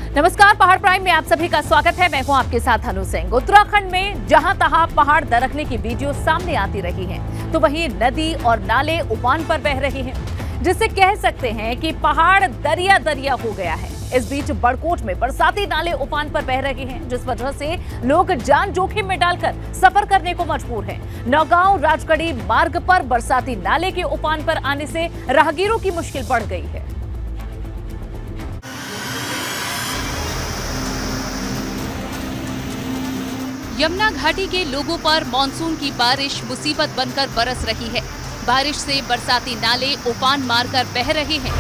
नमस्कार, पहाड़ प्राइम में आप सभी का स्वागत है। मैं हूं आपके साथ अनु सिंह। उत्तराखंड में जहां तहां पहाड़ दरकने की वीडियो सामने आती रही हैं, तो वहीं नदी और नाले उफान पर बह रहे हैं, जिससे कह सकते हैं कि पहाड़ दरिया दरिया हो गया है। इस बीच बड़कोट में बरसाती नाले उफान पर बह रहे हैं, जिस वजह से लोग जान जोखिम में डालकर सफर करने को मजबूर हैं। नौगांव राजगढ़ी मार्ग पर बरसाती नाले के उफान पर आने से राहगीरों की मुश्किल बढ़ गई है। यमुना घाटी के लोगों पर मानसून की बारिश मुसीबत बनकर बरस रही है। बारिश से बरसाती नाले उफान मारकर बह रहे हैं।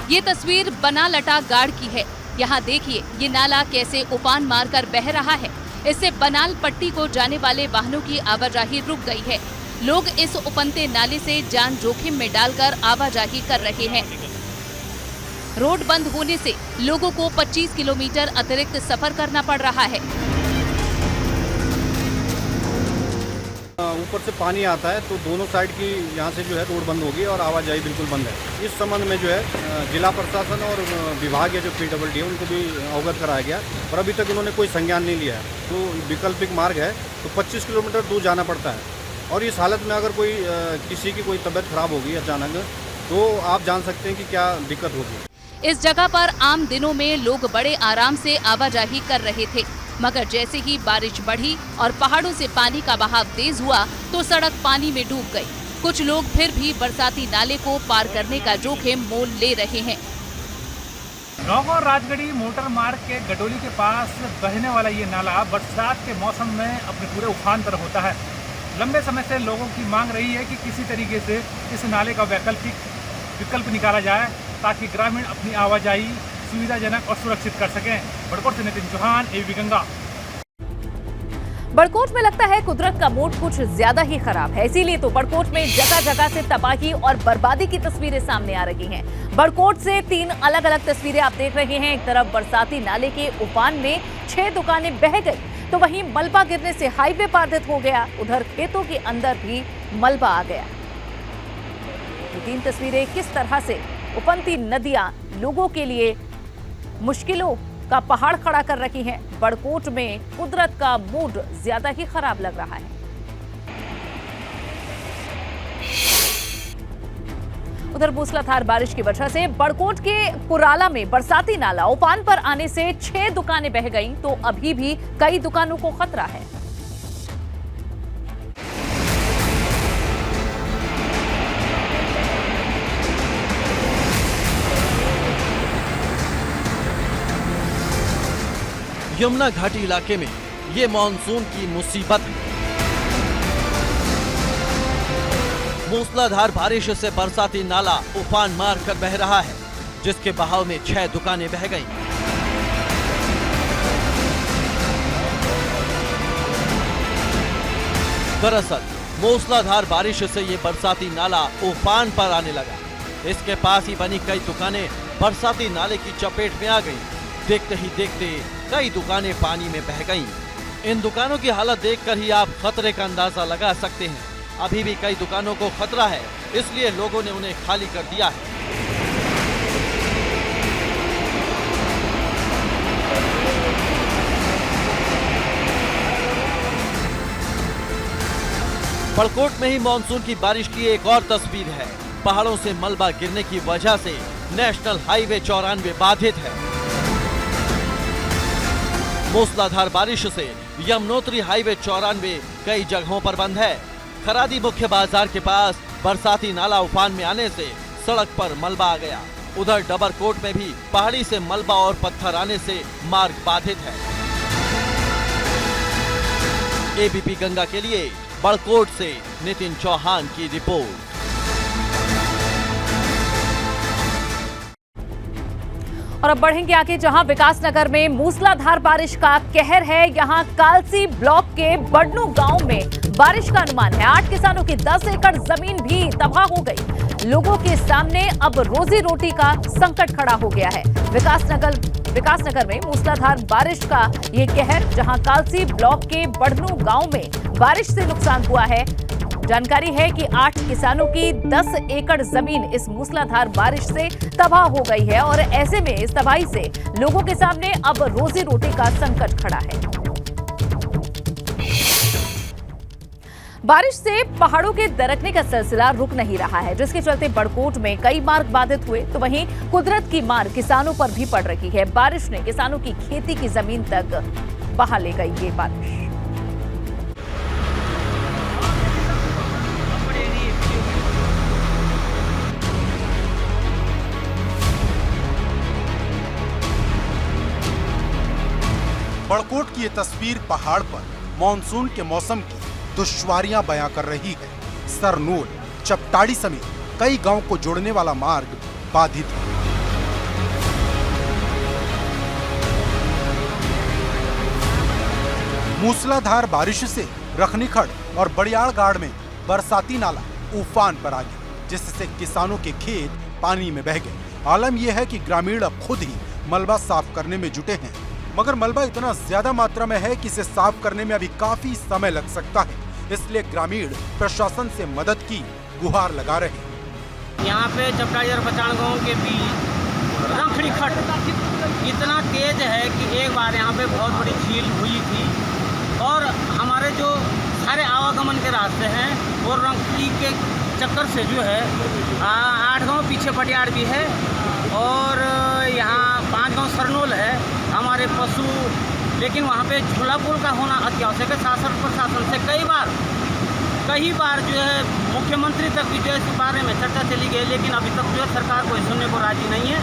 ये तस्वीर बनालटा गाड़ की है। यहाँ देखिए ये नाला कैसे उफान मारकर बह रहा है। इससे बनाल पट्टी को जाने वाले वाहनों की आवाजाही रुक गई है। लोग इस उफनते नाले से जान जोखिम में डालकर आवाजाही कर रहे हैं। रोड बंद होने से लोगों को 25 किलोमीटर अतिरिक्त सफर करना पड़ रहा है। ऊपर से पानी आता है तो दोनों साइड की यहाँ से जो है रोड बंद होगी और आवाजाही बिल्कुल बंद है। इस संबंध में जो है जिला प्रशासन और विभाग या जो PWD है उनको भी अवगत कराया गया, और अभी तक उन्होंने कोई संज्ञान नहीं लिया है। तो वैकल्पिक मार्ग है तो 25 किलोमीटर दूर जाना पड़ता है, और इस हालत में अगर कोई किसी की कोई तबीयत खराब होगी अचानक, तो आप जान सकते हैं कि क्या दिक्कत होगी। इस जगह पर आम दिनों में लोग बड़े आराम से आवाजाही कर रहे थे, मगर जैसे ही बारिश बढ़ी और पहाड़ों से पानी का बहाव तेज हुआ तो सड़क पानी में डूब गई। कुछ लोग फिर भी बरसाती नाले को पार करने का जोखिम मोल ले रहे हैं। नौगांव राजगढ़ी मोटर मार्ग के गडोली के पास बहने वाला ये नाला बरसात के मौसम में अपने पूरे उफान पर होता है। लंबे समय से लोगों की मांग रही है कि किसी तरीके से इस नाले का विकल्प निकाला जाए, ताकि ग्रामीण अपनी आवाजाही सुविधाजनक और सुरक्षित कर सकें। बड़कोट से नितिन चौहान, ABP गंगा। बड़कोट में लगता है कुदरत का मूड कुछ ज्यादा ही खराब है, इसीलिए तो बड़कोट में जगह जगह से तबाही और बर्बादी की तस्वीरें सामने आ रही हैं। बड़कोट से 3 अलग अलग तस्वीरें आप देख रहे हैं। एक तरफ बरसाती नाले के उफान में 6 दुकानें बह गई, तो वहीं मलबा गिरने से हाईवे बाधित हो गया। उधर खेतों के अंदर भी मलबा आ गया। ये 3 तस्वीरें किस तरह से उफनती नदियां लोगों के लिए मुश्किलों का पहाड़ खड़ा कर रही हैं। बड़कोट में कुदरत का मूड ज्यादा ही खराब लग रहा है। उधर मूसलाधार बारिश की वजह से बड़कोट के कुराला में बरसाती नाला उफान पर आने से 6 दुकानें बह गईं, तो अभी भी कई दुकानों को खतरा है। यमुना घाटी इलाके में ये मानसून की मुसीबत है। मूसलाधार बारिश से बरसाती नाला उफान मार कर बह रहा है, जिसके बहाव में 6 दुकानें बह गईं। दरअसल मूसलाधार बारिश से ये बरसाती नाला उफान पर आने लगा। इसके पास ही बनी कई दुकानें बरसाती नाले की चपेट में आ गईं। देखते ही देखते कई दुकानें पानी में बह गईं। इन दुकानों की हालत देखकर ही आप खतरे का अंदाजा लगा सकते हैं। अभी भी कई दुकानों को खतरा है, इसलिए लोगों ने उन्हें खाली कर दिया है। बड़कोट में ही मानसून की बारिश की एक और तस्वीर है। पहाड़ों से मलबा गिरने की वजह से नेशनल हाईवे 94 बाधित है। मूसलाधार बारिश से यमुनोत्री हाईवे 94 कई जगहों पर बंद है। खरादी मुख्य बाजार के पास बरसाती नाला उफान में आने से सड़क पर मलबा आ गया। उधर डबरकोट में भी पहाड़ी से मलबा और पत्थर आने से मार्ग बाधित है। ABP गंगा के लिए बड़कोट से नितिन चौहान की रिपोर्ट। और अब बढ़ेंगे आगे, जहां विकासनगर में मूसलाधार बारिश का कहर है। यहां कालसी ब्लॉक के बडनू गांव में बारिश का अनुमान है। 8 किसानों की 10 एकड़ जमीन भी तबाह हो गई। लोगों के सामने अब रोजी रोटी का संकट खड़ा हो गया है। विकासनगर में मूसलाधार बारिश का ये कहर, जहां कालसी ब्लॉक के बडनू गांव में बारिश से नुकसान हुआ है, जानकारी है कि 8 किसानों की 10 एकड़ जमीन इस मूसलाधार बारिश से तबाह हो गई है और ऐसे में इस तबाही से लोगों के सामने अब रोजी रोटी का संकट खड़ा है। बारिश से पहाड़ों के दरकने का सिलसिला रुक नहीं रहा है, जिसके चलते बड़कोट में कई मार्ग बाधित हुए, तो वहीं कुदरत की मार किसानों पर भी पड़ रही है। बारिश ने किसानों की खेती की जमीन तक बहा ले गई ये बारिश। बड़कोट की ये तस्वीर पहाड़ पर मॉनसून के मौसम की दुश्वारियां बयां कर रही है। सरनोल, चपटाड़ी समेत कई गांव को जोड़ने वाला मार्ग बाधित है। मूसलाधार बारिश से रखनीखड़ और बड़ियाड़ गाड़ में बरसाती नाला उफान पर आ गया, जिससे किसानों के खेत पानी में बह गए। आलम यह है कि ग्रामीण अब खुद ही मलबा साफ करने में जुटे हैं, मगर मलबा इतना ज्यादा मात्रा में है कि इसे साफ करने में अभी काफी समय लग सकता है। इसलिए ग्रामीण प्रशासन से मदद की गुहार लगा रहे हैं। यहाँ पे चपटाड़ी और बचान गाँव के बीच रखनीखड़ इतना तेज है कि एक बार यहाँ पे बहुत बड़ी झील हुई थी और हमारे जो सारे आवागमन के रास्ते हैं वो रंगली के चक्कर से जो है 8 गाँव पीछे बटियाड़ भी है और यहाँ 5 गाँव सरनोल है हमारे पशु, लेकिन वहाँ पे झूला पुल का होना अत्यावश्यक है। शासन प्रशासन से कई बार जो है मुख्यमंत्री तक भी जो इस बारे में चर्चा चली गई, लेकिन अभी तक जो सरकार कोई सुनने को राजी नहीं है।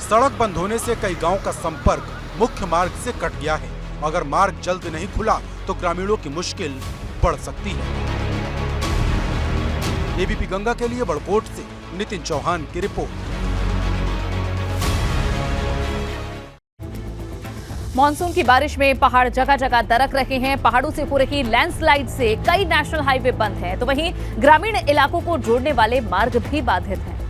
सड़क बंद होने से कई गांव का संपर्क मुख्य मार्ग से कट गया है। अगर मार्ग जल्द नहीं खुला तो ग्रामीणों की मुश्किल बढ़ सकती है। एबीपी गंगा के लिए बड़कोट से नितिन चौहान की रिपोर्ट। मॉनसून की बारिश में पहाड़ जगह जगह दरक रहे हैं। पहाड़ों से हो रही लैंडस्लाइड से कई नेशनल हाईवे बंद हैं, तो वहीं ग्रामीण इलाकों को जोड़ने वाले मार्ग भी बाधित हैं।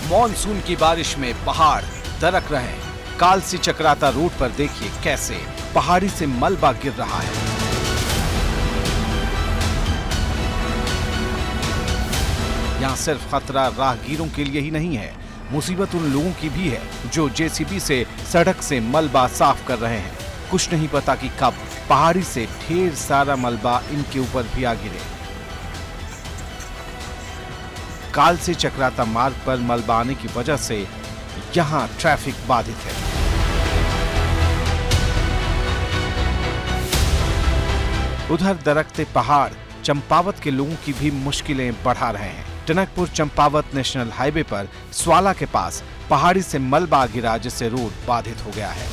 मॉनसून की बारिश में पहाड़ दरक रहे हैं। कालसी चक्राता रूट पर देखिए कैसे पहाड़ी से मलबा गिर रहा है। यहाँ सिर्फ खतरा राहगीरों के लिए ही नहीं है, मुसीबत उन लोगों की भी है जो जेसीबी से सड़क से मलबा साफ कर रहे हैं। कुछ नहीं पता कि कब पहाड़ी से ढेर सारा मलबा इनके ऊपर भी आ गिरे। कालसी चक्राता मार्ग पर मलबा आने की वजह से यहाँ ट्रैफिक बाधित है। उधर दरकते पहाड़ चंपावत के लोगों की भी मुश्किलें बढ़ा रहे हैं। टनकपुर चंपावत नेशनल हाईवे पर स्वाला के पास पहाड़ी से मलबा गिरा, जिससे रोड बाधित हो गया है।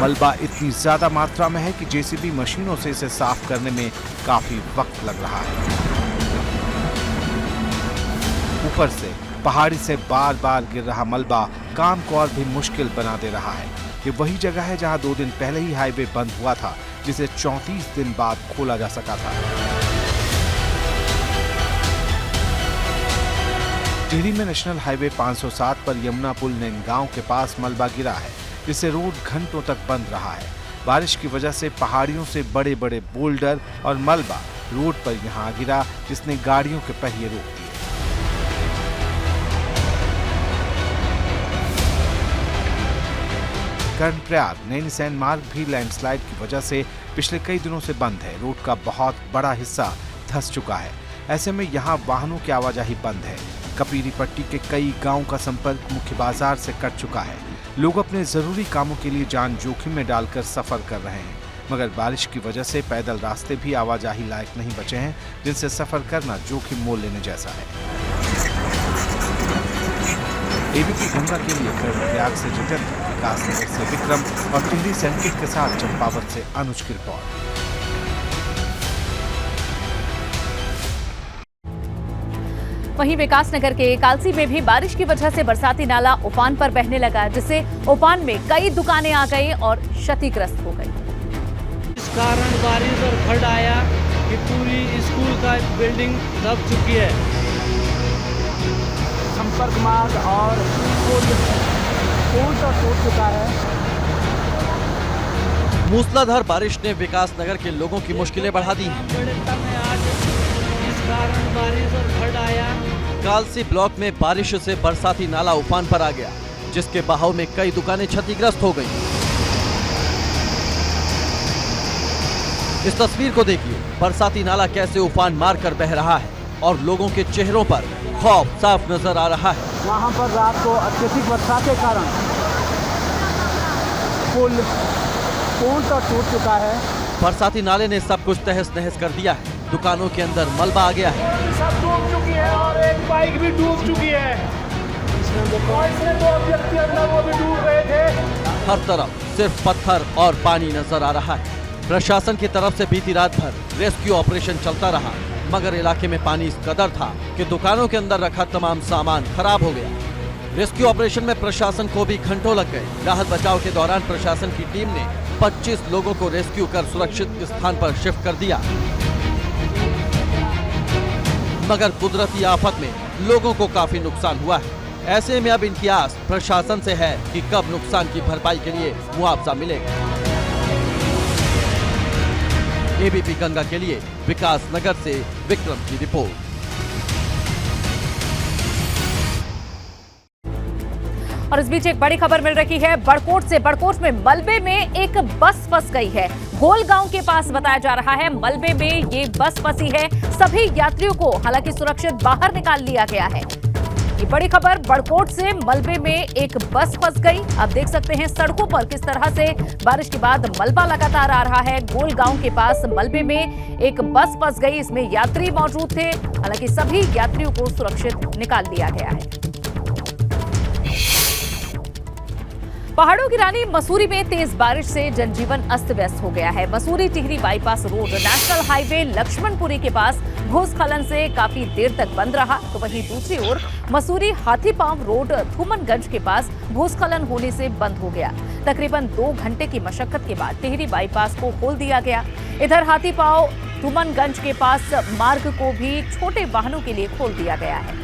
मलबा इतनी ज्यादा मात्रा में है कि जेसीबी मशीनों से इसे साफ करने में काफी वक्त लग रहा है। ऊपर से पहाड़ी से बार बार गिर रहा मलबा काम को और भी मुश्किल बना दे रहा है। ये वही जगह है जहां 2 दिन पहले ही हाईवे बंद हुआ था, जिसे 34 दिन बाद खोला जा सका था। टिहरी में नेशनल हाईवे 507 पर यमुना पुल नैनगांव के पास मलबा गिरा है, जिससे रोड घंटों तक बंद रहा है। बारिश की वजह से पहाड़ियों से बड़े बड़े बोल्डर और मलबा रोड पर यहां गिरा, जिसने गाड़ियों के पहिए रोक दिए। कर्णप्रयाग नैनीसैन मार्ग भी लैंडस्लाइड की वजह से पिछले कई दिनों से बंद है। रोड का बहुत बड़ा हिस्सा धंस चुका है। ऐसे में यहाँ वाहनों की आवाजाही बंद है। कपीरी पट्टी के कई गांवों का संपर्क मुख्य बाजार से कट चुका है। लोग अपने जरूरी कामों के लिए जान जोखिम में डालकर सफर कर रहे हैं, मगर बारिश की वजह से पैदल रास्ते भी आवाजाही लायक नहीं बचे हैं, जिनसे सफर करना जोखिम मोल लेने जैसा है। एबीपी गंगा के लिए कर्णप्रयाग से जितेंद्र, विकासनगर से विक्रम और टिहरी से अंकित के साथ चंपावत से अनुज की रिपोर्ट। वहीं विकासनगर के कालसी में भी बारिश की वजह से बरसाती नाला उफान पर बहने लगा, जिससे उफान में कई दुकानें आ गई और क्षतिग्रस्त हो गई। कारण बारिश और फ्लड आया कि पूरी स्कूल का बिल्डिंग दब चुकी है। संपर्क मार्ग और पुल पूर्ण टूट चुका है। मूसलाधार बारिश ने विकास नगर के लोगों की मुश्किलें बढ़ा दी हैं। में आज इस कारण बारिश और फ्लड आया। कालसी ब्लॉक में बारिश से बरसाती नाला उफान पर आ गया, जिसके बहाव में कई दुकानें क्षतिग्रस्त हो गईं। इस तस्वीर को देखिए, बरसाती नाला कैसे उफान मारकर बह रहा है और लोगों के चेहरों पर खौफ साफ नजर आ रहा है। वहाँ पर रात को अत्यधिक वर्षा के कारण पुल पूर्ण टूट चुका है। बरसाती नाले ने सब कुछ तहस नहस कर दिया है। दुकानों के अंदर मलबा आ गया है। सब डूब चुकी है और एक बाइक भी डूब चुकी है। और इसमें 2 व्यक्ति अंदर वो भी डूब गए थे। हर तरफ सिर्फ पत्थर और पानी नजर आ रहा है। प्रशासन की तरफ से बीती रात भर रेस्क्यू ऑपरेशन चलता रहा, मगर इलाके में पानी इस कदर था कि दुकानों के अंदर रखा तमाम सामान खराब हो गया। रेस्क्यू ऑपरेशन में प्रशासन को भी घंटों लग गए। राहत बचाव के दौरान प्रशासन की टीम ने 25 लोगों को रेस्क्यू कर सुरक्षित स्थान पर शिफ्ट कर दिया, मगर कुदरती आफत में लोगों को काफी नुकसान हुआ है। ऐसे में अब इनकी आस प्रशासन से है कि कब नुकसान की भरपाई के लिए मुआवजा मिलेगा। एबीपी गंगा के लिए विकास नगर से विक्रम की रिपोर्ट। और इस बीच एक बड़ी खबर मिल रही है बड़कोट से। बड़कोट में मलबे में एक बस फंस गई है। गोल गांव के पास बताया जा रहा है मलबे में ये बस फंसी है। सभी यात्रियों को हालांकि सुरक्षित बाहर निकाल लिया गया है। ये बड़ी खबर बड़कोट से। मलबे में एक बस फंस गई। आप देख सकते हैं सड़कों पर किस तरह से बारिश के बाद मलबा लगातार आ रहा है। गोल गांव के पास मलबे में एक बस फंस गई। इसमें यात्री मौजूद थे, हालांकि सभी यात्रियों को सुरक्षित निकाल लिया गया है। पहाड़ों की रानी मसूरी में तेज बारिश से जनजीवन अस्त व्यस्त हो गया है। Mussoorie Tehri bypass road national highway Laxmanpuri के पास भूस्खलन से काफी देर तक बंद रहा, तो वहीं दूसरी ओर मसूरी हाथीपांव रोड थुमनगंज के पास भूस्खलन होने से बंद हो गया। तकरीबन 2 घंटे की मशक्कत के बाद टिहरी बाईपास को खोल दिया गया। इधर हाथीपांव थुमनगंज के पास मार्ग को भी छोटे वाहनों के लिए खोल दिया गया है।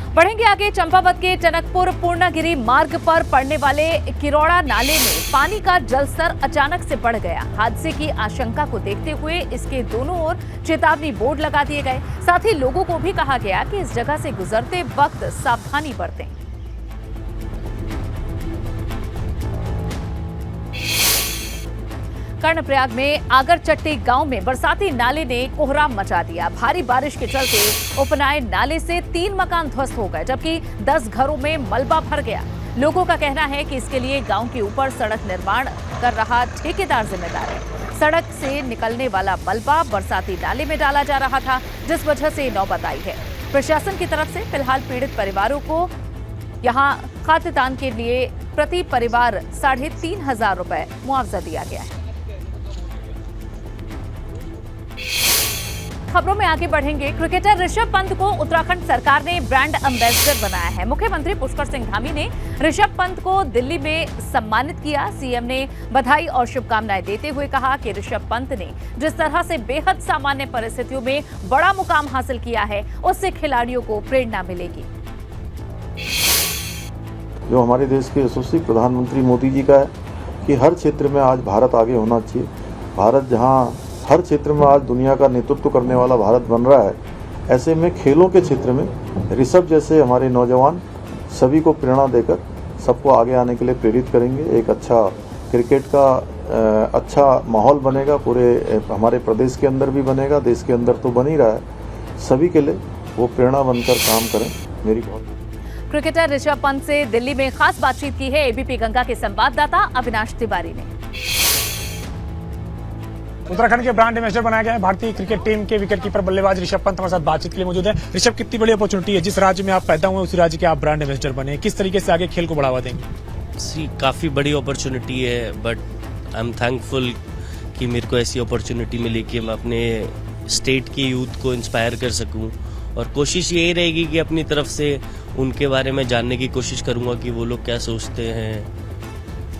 बढ़ेंगे आगे। चंपावत के टनकपुर पूर्णागिरी मार्ग पर पड़ने वाले किरौड़ा नाले में पानी का जलस्तर अचानक से बढ़ गया। हादसे की आशंका को देखते हुए इसके दोनों ओर चेतावनी बोर्ड लगा दिए गए। साथ ही लोगों को भी कहा गया कि इस जगह से गुजरते वक्त सावधानी बरतें। कर्णप्रयाग में आगरचट्टी गांव में बरसाती नाले ने कोहराम मचा दिया। भारी बारिश के चलते उपनाए नाले से 3 मकान ध्वस्त हो गए, जबकि 10 घरों में मलबा भर गया। लोगों का कहना है कि इसके लिए गांव के ऊपर सड़क निर्माण कर रहा ठेकेदार जिम्मेदार है। सड़क से निकलने वाला मलबा बरसाती नाले में डाला जा रहा था, जिस वजह से नौबत आई है। प्रशासन की तरफ से फिलहाल पीड़ित परिवारों को यहां खाद्यदान के लिए प्रति परिवार 3,500 रुपए मुआवजा दिया गया है। खबरों में आगे बढ़ेंगे। क्रिकेटर ऋषभ पंत को उत्तराखंड सरकार ने ब्रांड एम्बेसडर बनाया है। मुख्यमंत्री पुष्कर सिंह धामी ने ऋषभ पंत को दिल्ली में सम्मानित किया। सीएम ने बधाई और शुभकामनाएं देते हुए कहा कि ऋषभ पंत ने जिस तरह से बेहद सामान्य परिस्थितियों में बड़ा मुकाम हासिल किया है, उससे खिलाड़ियों को प्रेरणा मिलेगी। जो हमारे देश के यशस्वी प्रधानमंत्री मोदी जी का है कि हर क्षेत्र में आज भारत आगे होना चाहिए। भारत जहां हर क्षेत्र में आज दुनिया का नेतृत्व करने वाला भारत बन रहा है, ऐसे में खेलों के क्षेत्र में ऋषभ जैसे हमारे नौजवान सभी को प्रेरणा देकर सबको आगे आने के लिए प्रेरित करेंगे। एक अच्छा क्रिकेट का अच्छा माहौल बनेगा, पूरे हमारे प्रदेश के अंदर भी बनेगा, देश के अंदर तो बन ही रहा है। सभी के लिए वो प्रेरणा बनकर काम करें। मेरी बहुत क्रिकेटर ऋषभ पंत से दिल्ली में खास बातचीत की है एबीपी गंगा के संवाददाता अविनाश तिवारी ने। उत्तराखंड के ब्रांड एम्बेसडर बनाया गया है। भारतीय क्रिकेट टीम के विकेटकीपर बल्लेबाज ऋषभ पंत हमारे साथ बातचीत के लिए मौजूद है। ऋषभ, कितनी बड़ी अपॉर्चुनिटी है, जिस राज्य में आप पैदा हुए उसी राज्य के आप ब्रांड एम्बेसडर बने, किस तरीके से आगे खेल को बढ़ावा देंगे? काफ़ी बड़ी अपॉर्चुनिटी है, बट आई एम थैंकफुल कि मेरे को ऐसी अपॉर्चुनिटी मिली कि मैं अपने स्टेट के यूथ को इंस्पायर कर सकूं, और कोशिश यही रहेगी कि अपनी तरफ से उनके बारे में जानने की कोशिश करूँगा कि वो लोग क्या सोचते हैं,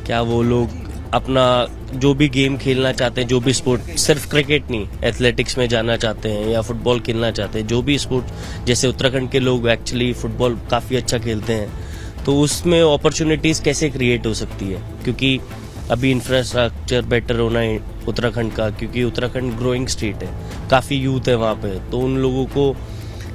क्या वो लोग अपना जो भी गेम खेलना चाहते हैं, जो भी स्पोर्ट, सिर्फ क्रिकेट नहीं, एथलेटिक्स में जाना चाहते हैं या फुटबॉल खेलना चाहते हैं, जो भी स्पोर्ट, जैसे उत्तराखंड के लोग एक्चुअली फुटबॉल काफ़ी अच्छा खेलते हैं, तो उसमें अपॉर्चुनिटीज़ कैसे क्रिएट हो सकती है, क्योंकि अभी इंफ्रास्ट्रक्चर बेटर होना है उत्तराखंड का, क्योंकि उत्तराखंड ग्रोइंग स्टेट है, काफ़ी यूथ है वहाँ पे, तो उन लोगों को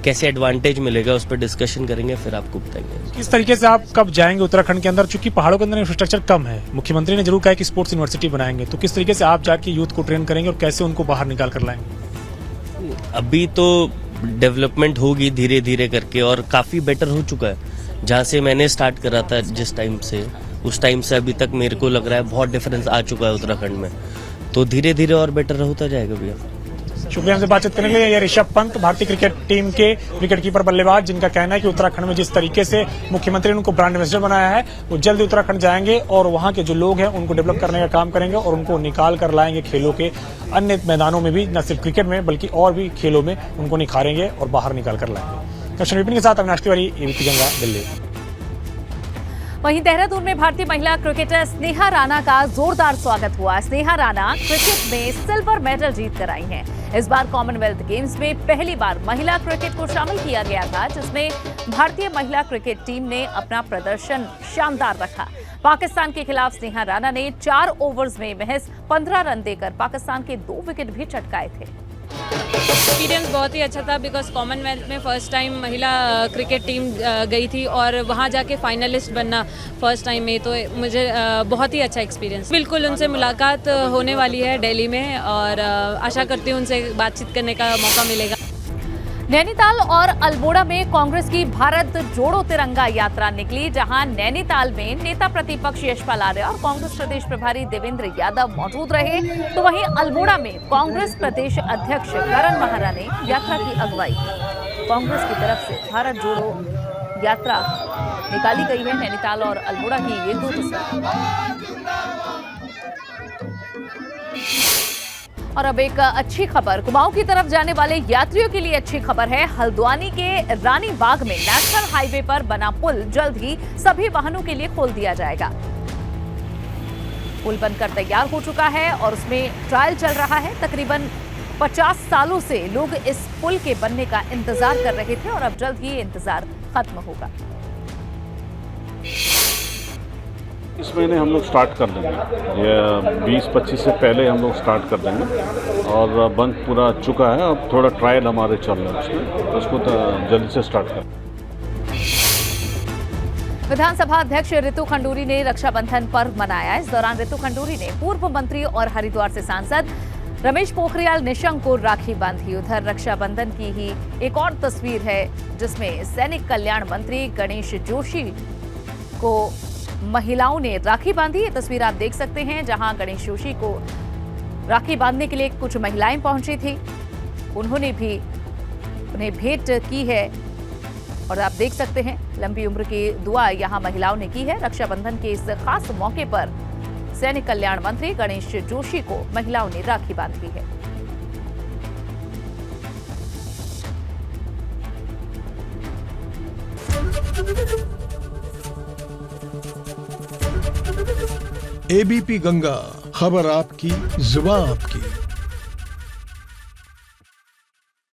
कैसे एडवांटेज मिलेगा उस पर डिस्कशन करेंगे, फिर आपको बताएंगे। किस तरीके से आप कब जाएंगे उत्तराखंड के अंदर, चूंकि पहाड़ों के अंदर इंफ्रास्ट्रक्चर कम है, मुख्यमंत्री ने जरूर कहा कि स्पोर्ट्स यूनिवर्सिटी बनाएंगे, तो किस तरीके से आप जाके यूथ को ट्रेन करेंगे और कैसे उनको बाहर निकाल कर लाएंगे? अभी तो डेवलपमेंट होगी धीरे धीरे करके और काफ़ी बेटर हो चुका है। जहाँ से मैंने स्टार्ट करा था जिस टाइम से, उस टाइम से अभी तक मेरे को लग रहा है बहुत डिफरेंस आ चुका है उत्तराखंड में, तो धीरे धीरे और बेटर होता जाएगा भैया। शुक्रिया हमसे बातचीत करने के लिए। ये ऋषभ पंत, भारतीय क्रिकेट टीम के विकेटकीपर बल्लेबाज, जिनका कहना है कि उत्तराखंड में जिस तरीके से मुख्यमंत्री ने उनको ब्रांड एम्बेसडर बनाया है, वो जल्दी उत्तराखंड जाएंगे और वहां के जो लोग हैं उनको डेवलप करने का काम करेंगे और उनको निकाल कर लाएंगे खेलों के अन्य मैदानों में भी, न सिर्फ क्रिकेट में बल्कि और भी खेलों में उनको निखारेंगे और बाहर निकाल कर लाएंगे। कैप्टन विपिन के साथ अविनाश तिवारी, एबीपी गंगा, दिल्ली। वहीं देहरादून में भारतीय महिला क्रिकेटर स्नेहा राणा का जोरदार स्वागत हुआ। स्नेहा राणा क्रिकेट में सिल्वर मेडल जीत कर आई हैं। इस बार कॉमनवेल्थ गेम्स में पहली बार महिला क्रिकेट को शामिल किया गया था, जिसमें भारतीय महिला क्रिकेट टीम ने अपना प्रदर्शन शानदार रखा। पाकिस्तान के खिलाफ स्नेहा राणा ने 4 ओवर्स में महज 15 रन देकर पाकिस्तान के 2 विकेट भी चटकाए थे। एक्सपीरियंस बहुत ही अच्छा था, बिकॉज कॉमनवेल्थ में फर्स्ट टाइम महिला क्रिकेट टीम गई थी और वहाँ जाके फाइनलिस्ट बनना फर्स्ट टाइम में, तो मुझे बहुत ही अच्छा एक्सपीरियंस। बिल्कुल उनसे मुलाकात होने वाली है दिल्ली में और आशा करती हूँ उनसे बातचीत करने का मौका मिलेगा। नैनीताल और अल्मोड़ा में कांग्रेस की भारत जोड़ो तिरंगा यात्रा निकली, जहां नैनीताल में नेता प्रतिपक्ष यशपाल आर्य और कांग्रेस प्रदेश प्रभारी देवेंद्र यादव मौजूद रहे, तो वहीं अल्मोड़ा में कांग्रेस प्रदेश अध्यक्ष करण महारा ने यात्रा की अगुवाई की। कांग्रेस की तरफ से भारत जोड़ो यात्रा निकाली गई है। नैनीताल और अल्मोड़ा की ये 2 तस्वीरें। और अब एक अच्छी खबर, कुमाऊं की तरफ जाने वाले यात्रियों के लिए अच्छी खबर है। हल्द्वानी के रानी बाग में नेशनल हाईवे पर बना पुल जल्द ही सभी वाहनों के लिए खोल दिया जाएगा। पुल बनकर तैयार हो चुका है और उसमें ट्रायल चल रहा है। तकरीबन 50 सालों से लोग इस पुल के बनने का इंतजार कर रहे थे और अब जल्द ही ये इंतजार खत्म होगा। इस महीने हम लोग स्टार्ट कर देंगे, ये 20-25 से पहले हम लोग स्टार्ट कर देंगे और बन पूरा चुका है। अब थोड़ा ट्रायल हमारे चल रहे हैं उसमें, उसको तो जल्दी से स्टार्ट कर। विधानसभा अध्यक्ष रितु खंडूरी ने रक्षाबंधन पर्व मनाया। इस दौरान रितु खंडूरी ने पूर्व मंत्री और हरिद्वार से सांसद रमेश पोखरियाल निशंक को राखी बांधी। उधर रक्षाबंधन की ही एक और तस्वीर है, जिसमें सैनिक कल्याण मंत्री गणेश जोशी को महिलाओं ने राखी बांधी। ये तस्वीर आप देख सकते हैं, जहां गणेश जोशी को राखी बांधने के लिए कुछ महिलाएं पहुंची थी, उन्होंने भी उन्हें भेंट की है और आप देख सकते हैं लंबी उम्र की दुआ यहां महिलाओं ने की है। रक्षाबंधन के इस खास मौके पर सैनिक कल्याण मंत्री गणेश जोशी को महिलाओं ने राखी बांधी है। एबीपी गंगा, खबर आपकी, जुबान आपकी।